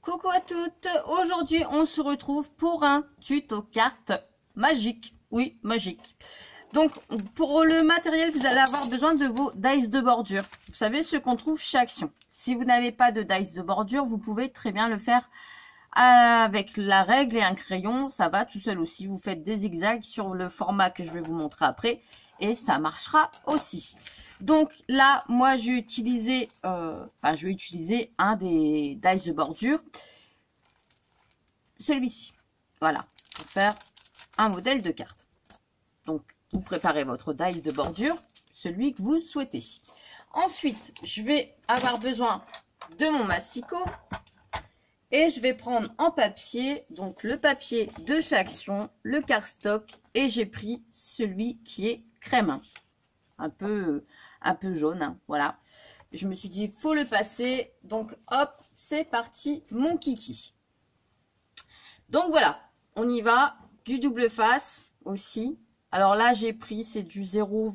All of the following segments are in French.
Coucou à toutes, aujourd'hui on se retrouve pour un tuto cartes magique, oui magique. Donc pour le matériel vous allez avoir besoin de vos dice de bordure, vous savez ce qu'on trouve chez Action. Si vous n'avez pas de dice de bordure vous pouvez très bien le faire avec la règle et un crayon, ça va tout seul aussi. Vous faites des zigzags sur le format que je vais vous montrer après et ça marchera aussi. Donc là, moi, je vais utiliser un des dice de bordure. Celui-ci. Voilà. Pour faire un modèle de carte. Donc, vous préparez votre dice de bordure, celui que vous souhaitez. Ensuite, je vais avoir besoin de mon massicot. Et je vais prendre en papier, donc le papier de chez Action, le cardstock. Et j'ai pris celui qui est crème. Un peu jaune, hein, voilà. Je me suis dit, il faut le passer. Donc, hop, c'est parti, mon kiki. Donc, voilà, on y va. Du double face aussi. Alors là, j'ai pris, c'est du 0,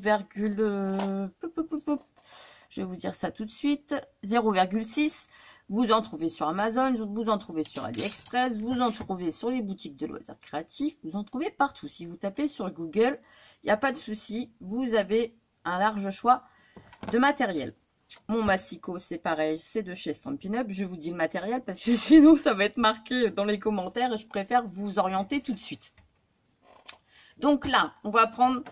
je vais vous dire ça tout de suite. 0,6. Vous en trouvez sur Amazon, vous en trouvez sur AliExpress, vous en trouvez sur les boutiques de loisirs créatifs. Vous en trouvez partout. Si vous tapez sur Google, il n'y a pas de souci. Vous avez un large choix de matériel. Mon massicot, c'est pareil, c'est de chez Stampin' Up. Je vous dis le matériel parce que sinon, ça va être marqué dans les commentaires et je préfère vous orienter tout de suite. Donc là, on va prendre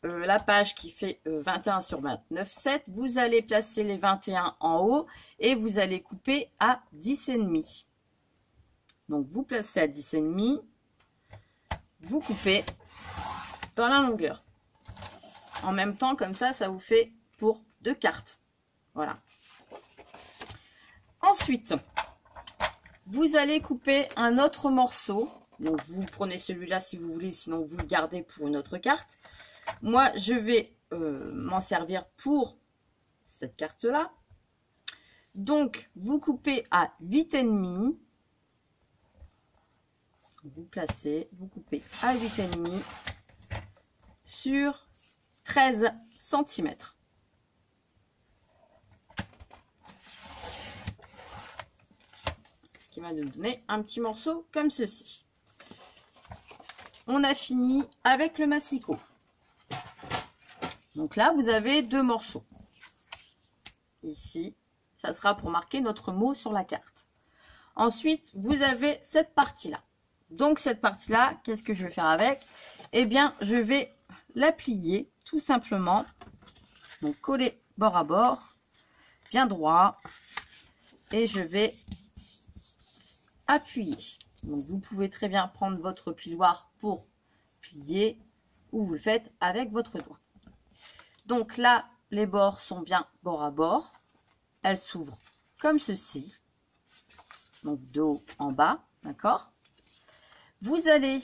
la page qui fait 21 sur 29,7. Vous allez placer les 21 en haut et vous allez couper à 10,5. Donc, vous placez à 10,5. Vous coupez dans la longueur. En même temps, comme ça, ça vous fait pour 2 cartes. Voilà. Ensuite, vous allez couper un autre morceau. Donc, vous prenez celui-là si vous voulez, sinon vous le gardez pour une autre carte. Moi, je vais m'en servir pour cette carte-là. Donc, vous coupez à 8,5. Vous placez, vous coupez à 8,5 sur 13 cm. Ce qui va nous donner un petit morceau comme ceci. On a fini avec le massicot. Donc là, vous avez 2 morceaux. Ici, ça sera pour marquer notre mot sur la carte. Ensuite, vous avez cette partie-là. Donc, cette partie-là, qu'est-ce que je vais faire avec? Eh bien, je vais la plier, tout simplement. Donc, coller bord à bord, bien droit. Et je vais appuyer. Donc, vous pouvez très bien prendre votre plioir pour plier ou vous le faites avec votre doigt. Donc là, les bords sont bien bord à bord. Elles s'ouvrent comme ceci. Donc de haut en bas, d'accord? Vous allez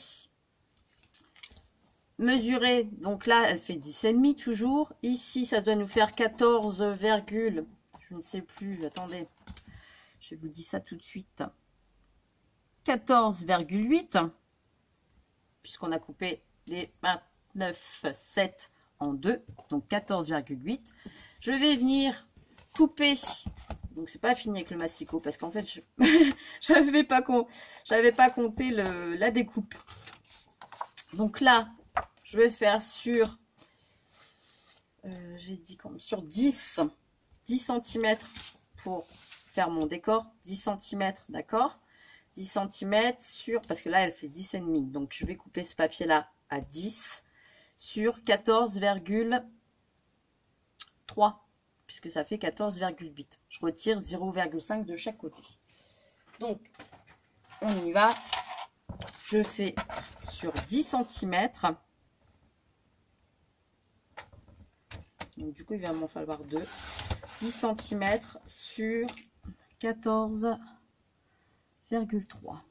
mesurer, donc là, elle fait 10,5 toujours. Ici, ça doit nous faire 14, je ne sais plus, attendez, je vous dis ça tout de suite. 14,8, puisqu'on a coupé les 29,7 en 2, donc 14,8. Je vais venir couper, donc c'est pas fini avec le massicot, parce qu'en fait, j'avais pas compté la découpe. Donc là, je vais faire sur, j'ai dit sur 10 cm pour faire mon décor, 10 cm, d'accord, 10 cm sur, parce que là, elle fait 10,5, donc je vais couper ce papier-là à 10 sur 14,3, puisque ça fait 14,8. Je retire 0,5 de chaque côté. Donc, on y va. Je fais sur 10 cm. Donc, du coup, il va m'en falloir 2. 10 cm sur 14,3.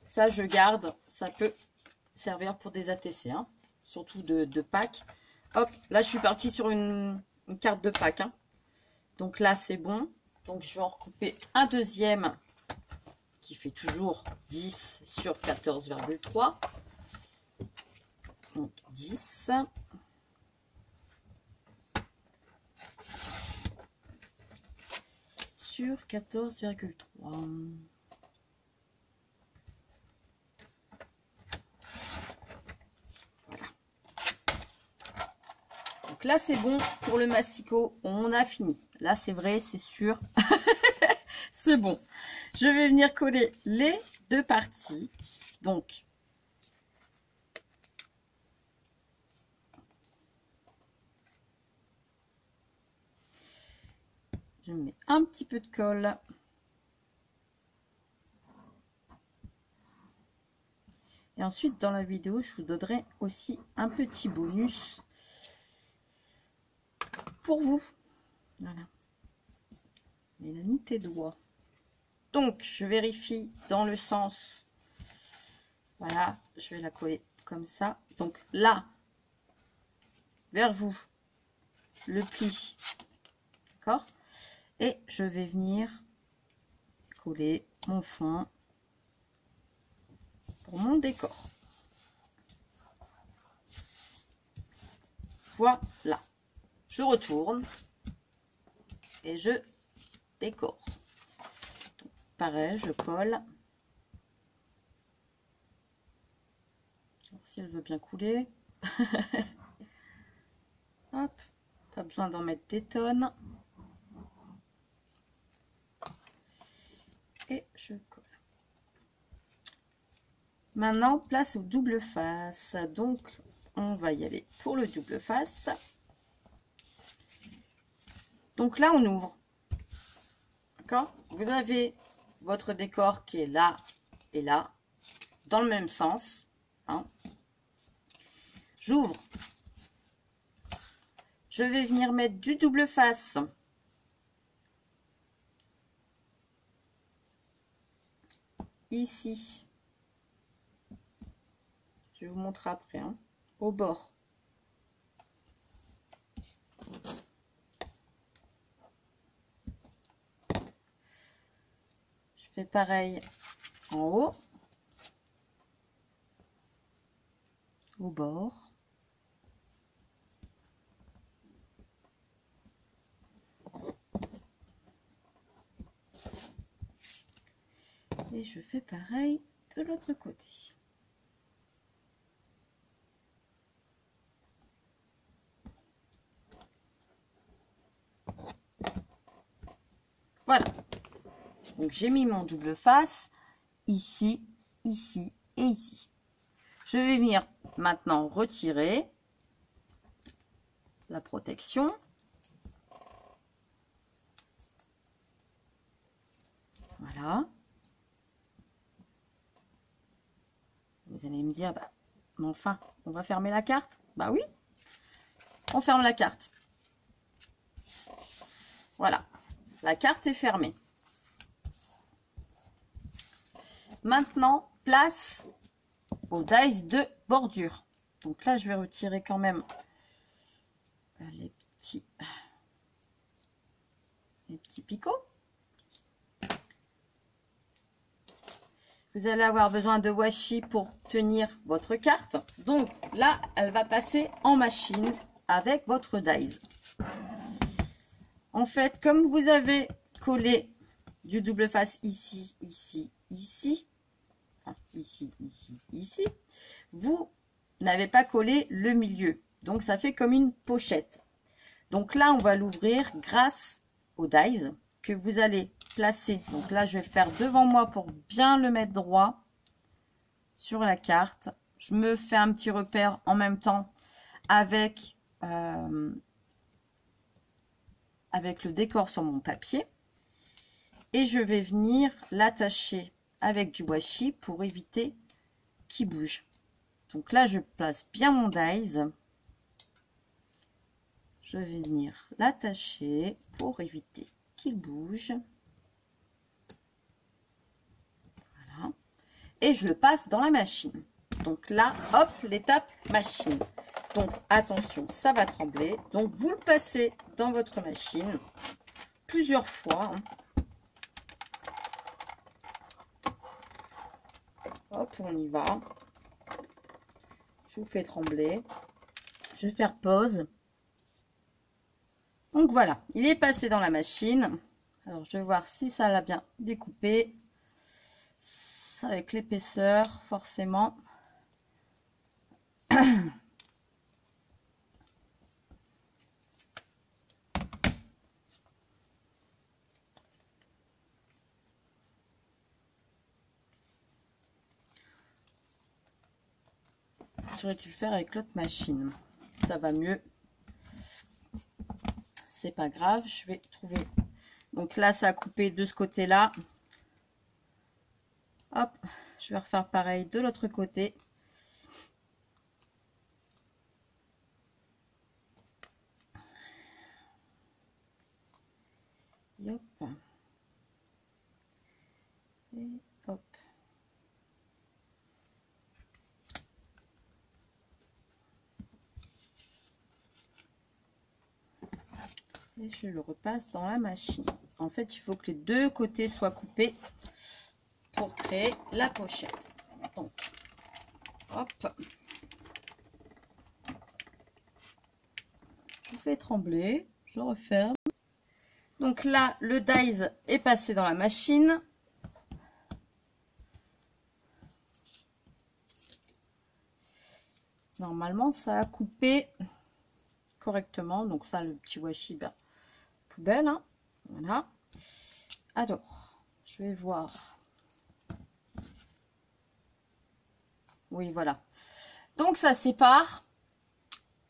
Ça, je garde. Ça peut servir pour des ATC, hein, surtout de Pâques. Hop, là, je suis partie sur une carte de Pâques. Hein. Donc là, c'est bon. Donc, je vais en recouper un deuxième qui fait toujours 10 sur 14,3. Donc, 10. sur 14,3. Voilà. Donc là, c'est bon pour le massicot. On a fini. Là, c'est vrai, c'est sûr. C'est bon. Je vais venir coller les deux parties. Donc, je mets un petit peu de colle. Et ensuite, dans la vidéo, je vous donnerai aussi un petit bonus pour vous. Voilà. Mélanie, tes doigts. Donc, je vérifie dans le sens. Voilà, je vais la coller comme ça. Donc là, vers vous, le pli. D'accord? Et je vais venir coller mon fond pour mon décor. Voilà. Je retourne et je décore. Donc, pareil, je colle. Alors, si elle veut bien couler. Hop, pas besoin d'en mettre des tonnes. Et je colle. Maintenant, place au double face. Donc, on va y aller pour le double face. Donc là, on ouvre. D'accord? Vous avez votre décor qui est là et là, dans le même sens. Hein. J'ouvre. Je vais venir mettre du double face. Ici. Je vais vous montrer après. Hein, au bord. Je fais pareil en haut. Au bord. Et je fais pareil de l'autre côté. Voilà. Donc j'ai mis mon double face ici, ici et ici. Je vais venir maintenant retirer la protection. Voilà. Vous allez me dire, bah, mais enfin, on va fermer la carte? Bah oui, on ferme la carte. Voilà, la carte est fermée. Maintenant, place aux dies de bordure. Donc là, je vais retirer quand même les petits picots. Vous allez avoir besoin de washi pour tenir votre carte. Donc là, elle va passer en machine avec votre dies. En fait, comme vous avez collé du double face ici, ici, ici, enfin, ici, ici, ici, vous n'avez pas collé le milieu. Donc, ça fait comme une pochette. Donc là, on va l'ouvrir grâce au dies que vous allez placer. Donc là, je vais faire devant moi pour bien le mettre droit sur la carte. Je me fais un petit repère en même temps avec le décor sur mon papier. Et je vais venir l'attacher avec du washi pour éviter qu'il bouge. Donc là, je place bien mon dies. Je vais venir l'attacher pour éviter qu'il bouge. Voilà. Et je le passe dans la machine. Donc là, hop, l'étape machine. Donc attention, ça va trembler. Donc vous le passez dans votre machine plusieurs fois. Hop, on y va. Je vous fais trembler. Je vais faire pause. Donc voilà, il est passé dans la machine. Alors, je vais voir si ça l'a bien découpé. Avec l'épaisseur, forcément. J'aurais dû le faire avec l'autre machine. Ça va mieux. C'est pas grave, je vais trouver. Donc là, ça a coupé de ce côté-là. Hop, je vais refaire pareil de l'autre côté. Et hop. Et hop. Et je le repasse dans la machine. En fait, il faut que les deux côtés soient coupés pour créer la pochette. Donc, hop. Je fais trembler, je referme. Donc là, le dies est passé dans la machine. Normalement, ça a coupé correctement. Donc ça, le petit washi, ben, poubelle. Hein. Voilà. Alors, je vais voir. Oui, voilà. Donc ça sépare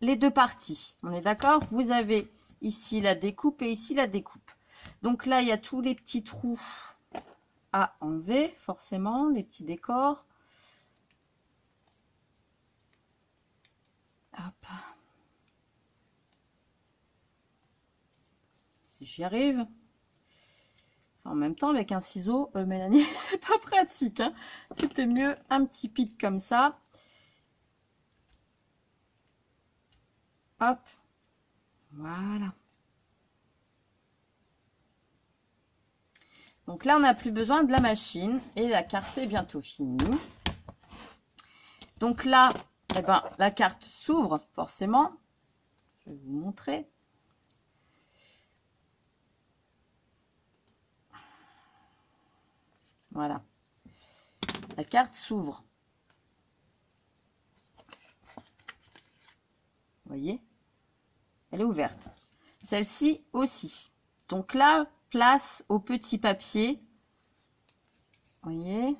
les deux parties. On est d'accord? Vous avez ici la découpe et ici la découpe. Donc là, il y a tous les petits trous à enlever, forcément, les petits décors. Hop. Si j'y arrive. En même temps, avec un ciseau, Mélanie, c'est pas pratique. Hein. C'était mieux un petit pic comme ça. Hop. Voilà. Donc là, on n'a plus besoin de la machine et la carte est bientôt finie. Donc là, eh ben, la carte s'ouvre forcément. Je vais vous montrer. Voilà. La carte s'ouvre. Vous voyez? Elle est ouverte. Celle-ci aussi. Donc là, place au petit papier. Vous voyez?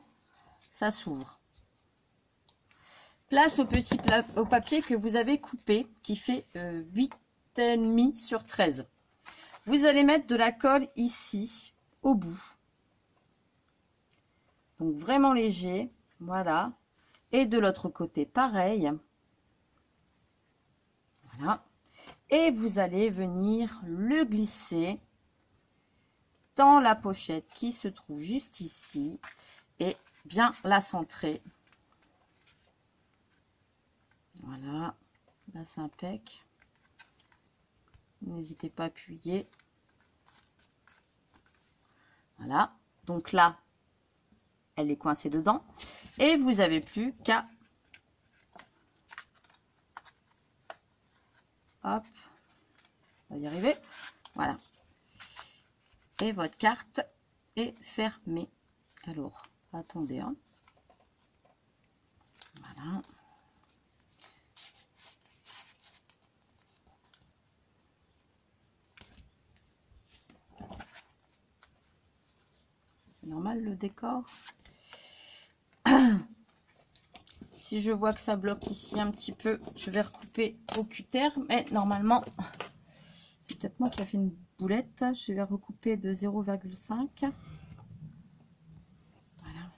Ça s'ouvre. Place au petit au papier que vous avez coupé, qui fait 8,5 sur 13. Vous allez mettre de la colle ici, au bout. Donc vraiment léger, voilà. Et de l'autre côté, pareil. Voilà. Et vous allez venir le glisser dans la pochette qui se trouve juste ici. Et bien la centrer. Voilà. Là, c'est impec. N'hésitez pas à appuyer. Voilà. Donc là, elle est coincée dedans. Et vous n'avez plus qu'à... Hop. On va y arriver. Voilà. Et votre carte est fermée. Alors, attendez. Hein. Voilà. C'est normal le décor. Si je vois que ça bloque ici un petit peu, je vais recouper au cutter. Mais normalement, c'est peut-être moi qui ai fait une boulette. Je vais recouper de 0,5. Voilà.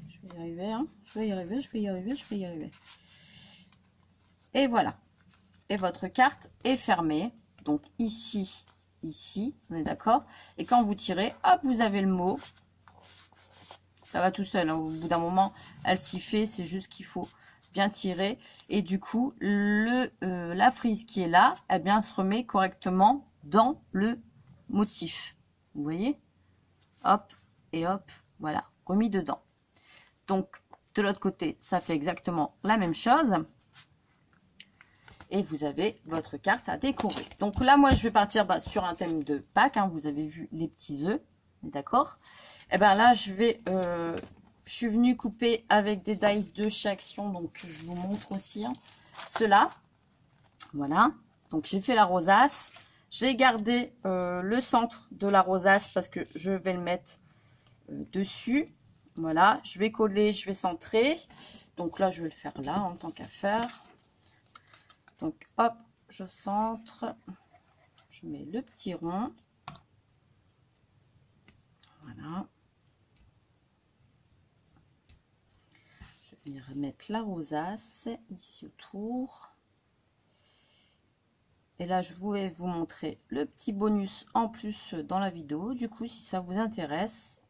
Je vais y arriver, hein. Je vais y arriver, je vais y arriver, je vais y arriver. Et voilà. Et votre carte est fermée. Donc ici, ici, on est d'accord. Et quand vous tirez, hop, vous avez le mot. Ça va tout seul. Hein. Au bout d'un moment, elle s'y fait. C'est juste qu'il faut bien tirer. Et du coup, la frise qui est là, eh bien, se remet correctement dans le motif. Vous voyez? hop, et hop, voilà, remis dedans. Donc, de l'autre côté, ça fait exactement la même chose. Et vous avez votre carte à décorer. Donc là, moi, je vais partir sur un thème de Pâques. Hein, vous avez vu les petits œufs, d'accord? Et bien là, je suis venue couper avec des dice de chez Action. Donc, je vous montre aussi cela. Voilà. Donc, j'ai fait la rosace. J'ai gardé le centre de la rosace parce que je vais le mettre dessus. Voilà. Je vais coller, je vais centrer. Donc là, je vais le faire là en tant qu'à faire. Donc, hop, je centre. Je mets le petit rond. Voilà. Je vais venir mettre la rosace ici autour. Et là, je vais vous montrer le petit bonus en plus dans la vidéo. Du coup, si ça vous intéresse,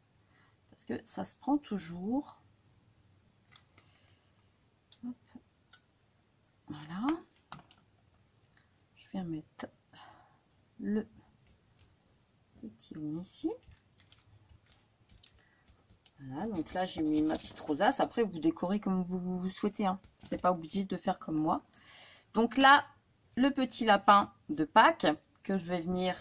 parce que ça se prend toujours. Hop. Voilà. Je vais mettre le petit rond ici. Voilà, donc là j'ai mis ma petite rosace. Après vous décorez comme vous souhaitez, hein. C'est pas obligé de faire comme moi. Donc là, le petit lapin de Pâques que je vais venir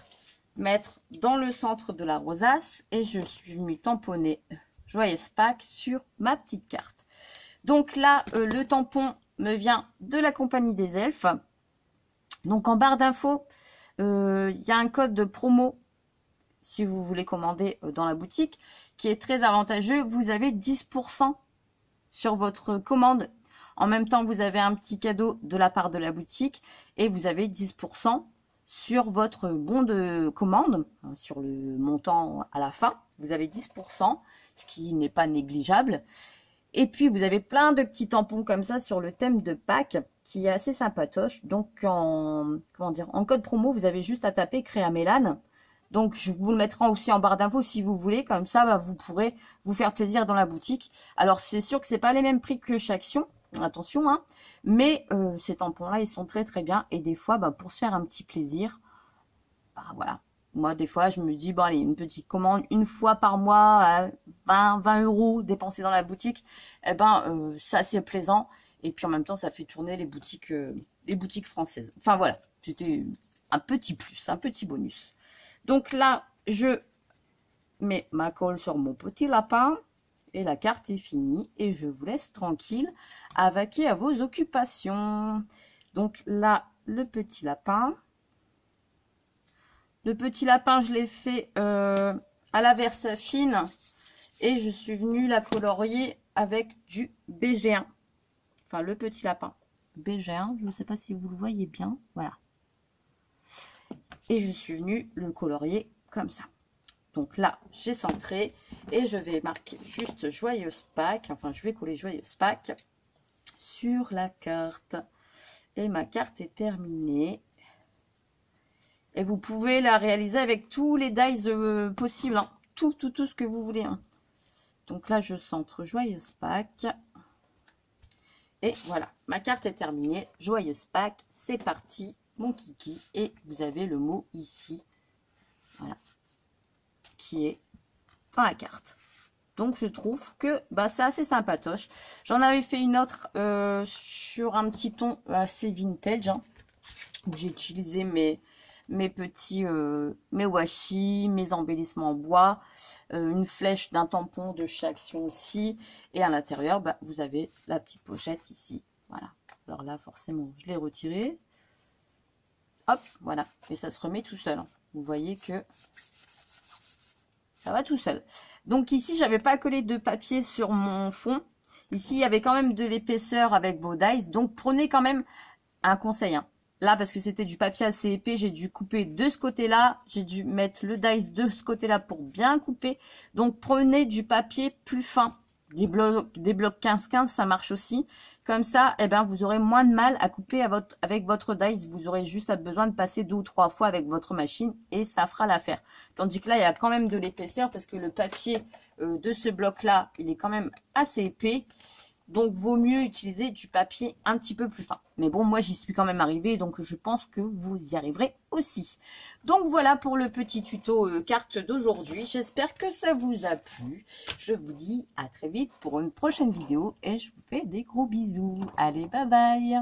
mettre dans le centre de la rosace. Et je suis venue tamponner Joyeuse Pâques sur ma petite carte. Donc là, le tampon me vient de la compagnie des elfes. Donc en barre d'infos, il y a un code de promo si vous voulez commander dans la boutique qui est très avantageux. Vous avez 10% sur votre commande. En même temps, vous avez un petit cadeau de la part de la boutique et vous avez 10% sur votre bon de commande, sur le montant à la fin. Vous avez 10%, ce qui n'est pas négligeable. Et puis, vous avez plein de petits tampons comme ça sur le thème de Pâques qui est assez sympatoche. Donc, en code promo, vous avez juste à taper Créa Mélane. Donc, je vous le mettrai aussi en barre d'infos si vous voulez. Comme ça, vous pourrez vous faire plaisir dans la boutique. Alors, c'est sûr que c'est pas les mêmes prix que chez Action. Attention, hein. Mais ces tampons-là, ils sont très, très bien. Et des fois, pour se faire un petit plaisir, voilà. Moi, des fois, je me dis, bon, allez, une petite commande une fois par mois à 20 € dépensés dans la boutique. Eh ben, ça, c'est plaisant. Et puis, en même temps, ça fait tourner les boutiques françaises. Enfin, voilà. C'était un petit plus, un petit bonus. Donc là, je mets ma colle sur mon petit lapin et la carte est finie et je vous laisse tranquille à vaquer à vos occupations. Donc là, le petit lapin. Le petit lapin, je l'ai fait à la verse fine et je suis venue la colorier avec du BG1. Enfin, le petit lapin. BG1, je ne sais pas si vous le voyez bien. Voilà. Et je suis venue le colorier comme ça. Donc là, j'ai centré et je vais marquer juste Joyeuse Pâques. Enfin, je vais coller Joyeuse Pâques sur la carte. Et ma carte est terminée. Et vous pouvez la réaliser avec tous les dies possibles. Hein. Tout ce que vous voulez. Hein. Donc là, je centre Joyeuse Pâques. Et voilà, ma carte est terminée. Joyeuse Pâques, c'est parti. Mon kiki, et vous avez le mot ici, voilà, qui est dans la carte. Donc je trouve que c'est assez sympatoche. J'en avais fait une autre sur un petit ton assez vintage, hein, où j'ai utilisé mes petits mes washi, mes embellissements en bois, une flèche d'un tampon de chez Action aussi, et à l'intérieur vous avez la petite pochette ici, voilà. Alors là forcément je l'ai retiré. Hop, voilà. Et ça se remet tout seul. Hein. Vous voyez que ça va tout seul. Donc ici, j'avais pas collé de papier sur mon fond. Ici, il y avait quand même de l'épaisseur avec vos dies. Donc prenez quand même un conseil. Hein. Là, parce que c'était du papier assez épais, j'ai dû couper de ce côté-là. J'ai dû mettre le dice de ce côté-là pour bien couper. Donc prenez du papier plus fin. Des blocs 15-15, ça marche aussi. Comme ça, vous aurez moins de mal à couper avec votre dice. Vous aurez juste besoin de passer 2 ou 3 fois avec votre machine et ça fera l'affaire. Tandis que là, il y a quand même de l'épaisseur parce que le papier de ce bloc-là, il est quand même assez épais. Donc, vaut mieux utiliser du papier un petit peu plus fin. Mais bon, moi, j'y suis quand même arrivée, donc je pense que vous y arriverez aussi. Donc, voilà pour le petit tuto carte d'aujourd'hui. J'espère que ça vous a plu. Je vous dis à très vite pour une prochaine vidéo et je vous fais des gros bisous. Allez, bye bye!